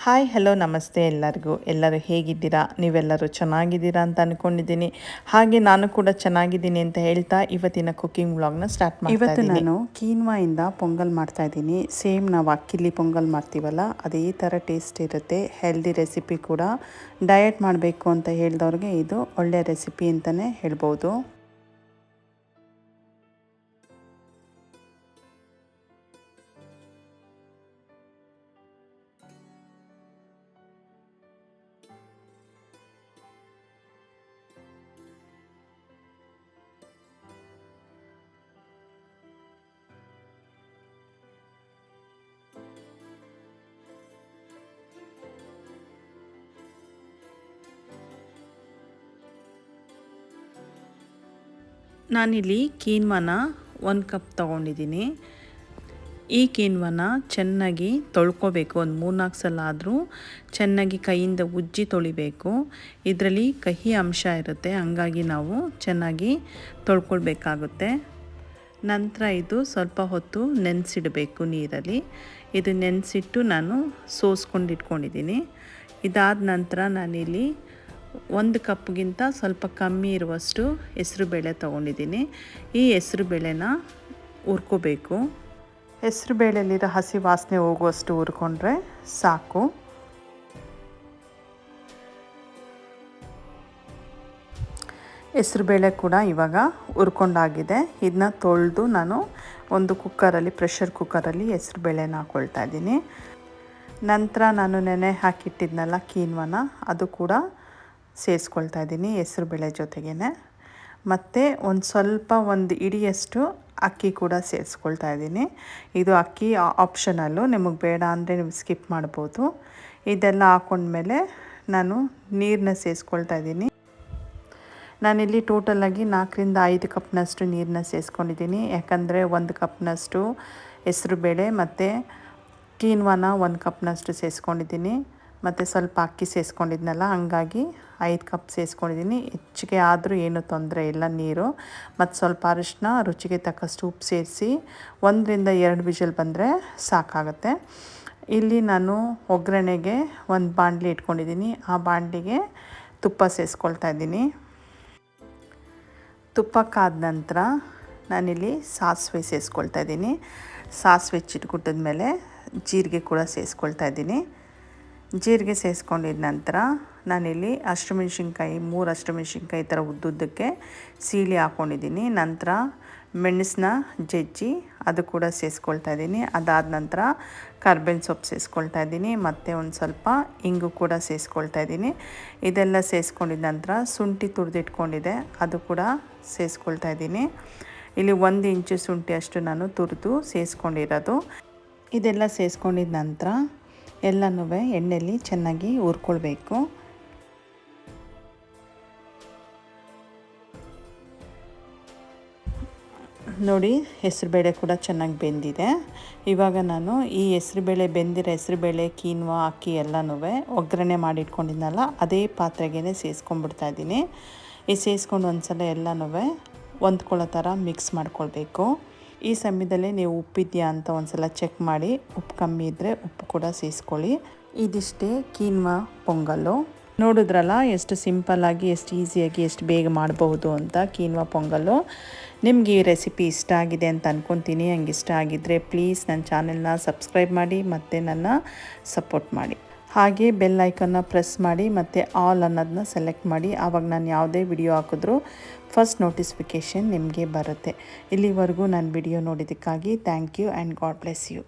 Hi hello ನಮಸ್ತೆ ಎಲ್ಲರಿಗೂ. ಎಲ್ಲರೂ ಹೇಗಿದ್ದೀರಾ? ನೀವೆಲ್ಲರೂ ಚೆನ್ನಾಗಿದ್ದೀರಾ ಅಂತ ಅಂದ್ಕೊಂಡಿದ್ದೀನಿ. ಹಾಗೆ ನಾನು ಕೂಡ ಚೆನ್ನಾಗಿದ್ದೀನಿ ಅಂತ ಹೇಳ್ತಾ ಇವತ್ತಿನ ಕುಕ್ಕಿಂಗ್ ವ್ಲಾಗ್ನ ಸ್ಟಾರ್ಟ್ ಮಾಡ್ತಾ ಇವತ್ತು ಇದ್ದೀನಿ. ನಾನು ಕೀನ್ವಾಯಿಂದ ಪೊಂಗಲ್ ಮಾಡ್ತಾಯಿದ್ದೀನಿ. ಸೇಮ್ ನಾವು ಅಕ್ಕಿಲಿ ಪೊಂಗಲ್ ಮಾಡ್ತೀವಲ್ಲ ಅದೇ ಥರ ಟೇಸ್ಟ್ ಇರುತ್ತೆ. ಹೆಲ್ದಿ ರೆಸಿಪಿ ಕೂಡ. ಡಯಟ್ ಮಾಡಬೇಕು ಅಂತ ಹೇಳಿದವ್ರಿಗೆ ಇದು ಒಳ್ಳೆಯ ರೆಸಿಪಿ ಅಂತಲೇ ಹೇಳ್ಬೋದು. ನಾನಿಲ್ಲಿ ಕೀನ್ವಾನ 1 ಕಪ್ ತೊಗೊಂಡಿದ್ದೀನಿ. ಈ ಕೀನ್ವಾನ ಚೆನ್ನಾಗಿ ತೊಳ್ಕೊಬೇಕು. ಒಂದು 3-4 ಸಲ ಆದರೂ ಚೆನ್ನಾಗಿ ಕೈಯಿಂದ ಉಜ್ಜಿ ತೊಳಿಬೇಕು. ಇದರಲ್ಲಿ ಕಹಿ ಅಂಶ ಇರುತ್ತೆ, ಹಂಗಾಗಿ ನಾವು ಚೆನ್ನಾಗಿ ತೊಳ್ಕೊಳ್ಬೇಕಾಗುತ್ತೆ. ನಂತರ ಇದು ಸ್ವಲ್ಪ ಹೊತ್ತು ನೆನೆಸಿಡಬೇಕು ನೀರಲ್ಲಿ. ಇದು ನೆನೆಸಿಟ್ಟು ನಾನು ಸೋಸ್ಕೊಂಡು ಇಟ್ಕೊಂಡಿದ್ದೀನಿ. ಇದಾದ ನಂತರ ನಾನಿಲ್ಲಿ 1 ಕಪ್ಗಿಂತ ಸ್ವಲ್ಪ ಕಮ್ಮಿ ಇರುವಷ್ಟು ಹೆಸರುಬೇಳೆ ತೊಗೊಂಡಿದ್ದೀನಿ. ಈ ಹೆಸರುಬೇಳೆನ ಹುರ್ಕೋಬೇಕು. ಹೆಸರುಬೇಳೆಯಲ್ಲಿರೋ ಹಸಿ ವಾಸನೆ ಹೋಗುವಷ್ಟು ಹುರ್ಕೊಂಡ್ರೆ ಸಾಕು. ಹೆಸರುಬೇಳೆ ಕೂಡ ಇವಾಗ ಹುರ್ಕೊಂಡಾಗಿದೆ. ಇದನ್ನ ತೊಳೆದು ನಾನು ಒಂದು ಕುಕ್ಕರಲ್ಲಿ, ಪ್ರೆಷರ್ ಕುಕ್ಕರಲ್ಲಿ ಹೆಸರುಬೇಳೆನ ಹಾಕ್ಕೊಳ್ತಾ ಇದ್ದೀನಿ. ನಂತರ ನಾನು ನೆನೆ ಹಾಕಿಟ್ಟಿದ್ನಲ್ಲ ಕೀನ್ವಾನ, ಅದು ಕೂಡ ಸೇರಿಸ್ಕೊಳ್ತಾ ಇದ್ದೀನಿ ಹೆಸರುಬೇಳೆ ಜೊತೆಗೇ. ಮತ್ತು ಒಂದು ಇಡಿಯಷ್ಟು ಅಕ್ಕಿ ಕೂಡ ಸೇರಿಸ್ಕೊಳ್ತಾ ಇದ್ದೀನಿ. ಇದು ಅಕ್ಕಿ ಆಪ್ಷನಲ್ಲು, ನಿಮಗೆ ಬೇಡ ಅಂದರೆ ನೀವು ಸ್ಕಿಪ್ ಮಾಡ್ಬೋದು. ಇದೆಲ್ಲ ಹಾಕ್ಕೊಂಡ್ಮೇಲೆ ನಾನು ನೀರನ್ನ ಸೇರಿಸ್ಕೊಳ್ತಾ ಇದ್ದೀನಿ. ನಾನಿಲ್ಲಿ ಟೋಟಲಾಗಿ 4-5 ಕಪ್ನಷ್ಟು ನೀರನ್ನ ಸೇರಿಸ್ಕೊಂಡಿದ್ದೀನಿ. ಯಾಕಂದರೆ 1 ಕಪ್ನಷ್ಟು ಹೆಸರುಬೇಳೆ ಮತ್ತು ಕೀನ್ವಾನ 1 ಕಪ್ನಷ್ಟು ಸೇರಿಸ್ಕೊಂಡಿದ್ದೀನಿ. ಮತ್ತು ಸ್ವಲ್ಪ ಅಕ್ಕಿ ಸೇರಿಸ್ಕೊಂಡಿದ್ನಲ್ಲ, ಹಂಗಾಗಿ 5 ಕಪ್ ಸೇರಿಸ್ಕೊಂಡಿದ್ದೀನಿ. ಹೆಚ್ಚಿಗೆ ಆದರೂ ಏನೂ ತೊಂದರೆ ಇಲ್ಲ ನೀರು. ಮತ್ತು ಸ್ವಲ್ಪ ಅರಿಶಿನ, ರುಚಿಗೆ ತಕ್ಕಷ್ಟು ಉಪ್ಪು ಸೇರಿಸಿ 1-2 ವಿಷಲ್ ಬಂದರೆ ಸಾಕಾಗುತ್ತೆ. ಇಲ್ಲಿ ನಾನು ಒಗ್ಗರಣೆಗೆ ಒಂದು ಬಾಣಲಿ ಇಟ್ಕೊಂಡಿದ್ದೀನಿ. ಆ ಬಾಣಲಿಗೆ ತುಪ್ಪ ಸೇರಿಸ್ಕೊಳ್ತಾ ಇದ್ದೀನಿ. ತುಪ್ಪ ಕಾದ ನಂತರ ನಾನಿಲ್ಲಿ ಸಾಸಿವೆ ಸೇರಿಸ್ಕೊಳ್ತಾ ಇದ್ದೀನಿ. ಸಾಸಿವೆ ಚಿಟುಕುಟ್ಟಿದ ಮೇಲೆ ಜೀರಿಗೆ ಕೂಡ ಸೇರಿಸ್ಕೊಳ್ತಾ ಇದ್ದೀನಿ. ಜೀರಿಗೆ ಸೇರಿಸ್ಕೊಂಡಿದ ನಂತರ ನಾನಿಲ್ಲಿ ಹಸಿಮೆಣ್ಸಿನ್ಕಾಯಿ 3 ಹಸಿಮೆಣ್ಸಿನ್ಕಾಯಿ ಥರ ಉದ್ದುದ್ದಕ್ಕೆ ಸೀಳಿ ಹಾಕ್ಕೊಂಡಿದ್ದೀನಿ. ನಂತರ ಮೆಣಸನ್ನ ಜಜ್ಜಿ ಅದು ಕೂಡ ಸೇರಿಸ್ಕೊಳ್ತಾ ಇದ್ದೀನಿ. ಅದಾದ ನಂತರ ಕರ್ಬೇವಿನ ಸೊಪ್ಪು ಸೇರಿಸ್ಕೊಳ್ತಾ ಇದ್ದೀನಿ. ಮತ್ತು ಒಂದು ಸ್ವಲ್ಪ ಇಂಗು ಕೂಡ ಸೇರಿಸ್ಕೊಳ್ತಾ ಇದ್ದೀನಿ. ಇದೆಲ್ಲ ಸೇರಿಸ್ಕೊಂಡಿದ ನಂತರ ಶುಂಠಿ ತುರಿದಿಟ್ಕೊಂಡಿದೆ, ಅದು ಕೂಡ ಸೇರಿಸ್ಕೊಳ್ತಾ ಇದ್ದೀನಿ. ಇಲ್ಲಿ 1 ಇಂಚು ಶುಂಠಿ ಅಷ್ಟು ನಾನು ತುರಿದು ಸೇರಿಸ್ಕೊಂಡಿರೋದು. ಇದೆಲ್ಲ ಸೇರಿಸ್ಕೊಂಡಿದ ನಂತರ ಎಲ್ಲನೂ ಎಣ್ಣೆಯಲ್ಲಿ ಚೆನ್ನಾಗಿ ಹುರ್ಕೊಳ್ಬೇಕು. ನೋಡಿ, ಹೆಸರುಬೇಳೆ ಕೂಡ ಚೆನ್ನಾಗಿ ಬೆಂದಿದೆ. ಇವಾಗ ನಾನು ಈ ಬೆಂದಿರೋ ಹೆಸರುಬೇಳೆ, ಕೀನ್ವಾ, ಅಕ್ಕಿ ಎಲ್ಲನೂ ಒಗ್ಗರಣೆ ಮಾಡಿಟ್ಕೊಂಡಿದ್ನಲ್ಲ ಅದೇ ಪಾತ್ರೆಗೆ ಸೇರಿಸ್ಕೊಂಡ್ಬಿಡ್ತಾ ಇದ್ದೀನಿ. ಈ ಸೇರಿಸ್ಕೊಂಡು ಒಂದು ಸಲ ಎಲ್ಲನೂ ಹೊಂದ್ಕೊಳ್ಳೋ ಥರ ಮಿಕ್ಸ್ ಮಾಡ್ಕೊಳ್ಬೇಕು. ಈ ಸಮಯದಲ್ಲೇ ನೀವು ಉಪ್ಪಿದೆಯಾ ಅಂತ ಒಂದು ಸಲ ಚೆಕ್ ಮಾಡಿ, ಉಪ್ಪು ಕಮ್ಮಿ ಇದ್ದರೆ ಉಪ್ಪು ಕೂಡ ಸೇರಿಸ್ಕೊಳ್ಳಿ. ಇದಿಷ್ಟೇ ಕೀನ್ವಾ ಪೊಂಗಲ್ಲು. ನೋಡಿದ್ರಲ್ಲ ಎಷ್ಟು ಸಿಂಪಲ್ಲಾಗಿ, ಎಷ್ಟು ಈಸಿಯಾಗಿ, ಎಷ್ಟು ಬೇಗ ಮಾಡಬಹುದು ಅಂತ ಕೀನ್ವಾ ಪೊಂಗಲ್ಲು. ನಿಮಗೆ ಈ ರೆಸಿಪಿ ಇಷ್ಟ ಆಗಿದೆ ಅಂತ ಅಂದ್ಕೊತೀನಿ. ಹಂಗೆ ಇಷ್ಟ ಆಗಿದ್ದರೆ ಪ್ಲೀಸ್ ನನ್ನ ಚಾನೆಲ್ನ ಸಬ್ಸ್ಕ್ರೈಬ್ ಮಾಡಿ ಮತ್ತು ನನ್ನ ಸಪೋರ್ಟ್ ಮಾಡಿ. ಹಾಗೆ ಬೆಲ್ ಐಕನ್ನ ಪ್ರೆಸ್ ಮಾಡಿ ಮತ್ತು ಆಲ್ ಅನ್ನೋದನ್ನ ಸೆಲೆಕ್ಟ್ ಮಾಡಿ. ಆವಾಗ ನಾನು ಯಾವುದೇ ವಿಡಿಯೋ ಹಾಕಿದ್ರೂ ಫಸ್ಟ್ ನೋಟಿಫಿಕೇಷನ್ ನಿಮಗೆ ಬರುತ್ತೆ. ಇಲ್ಲಿವರೆಗೂ ನಾನು ವಿಡಿಯೋ ನೋಡಿದ್ದಕ್ಕಾಗಿ thank you and God bless you.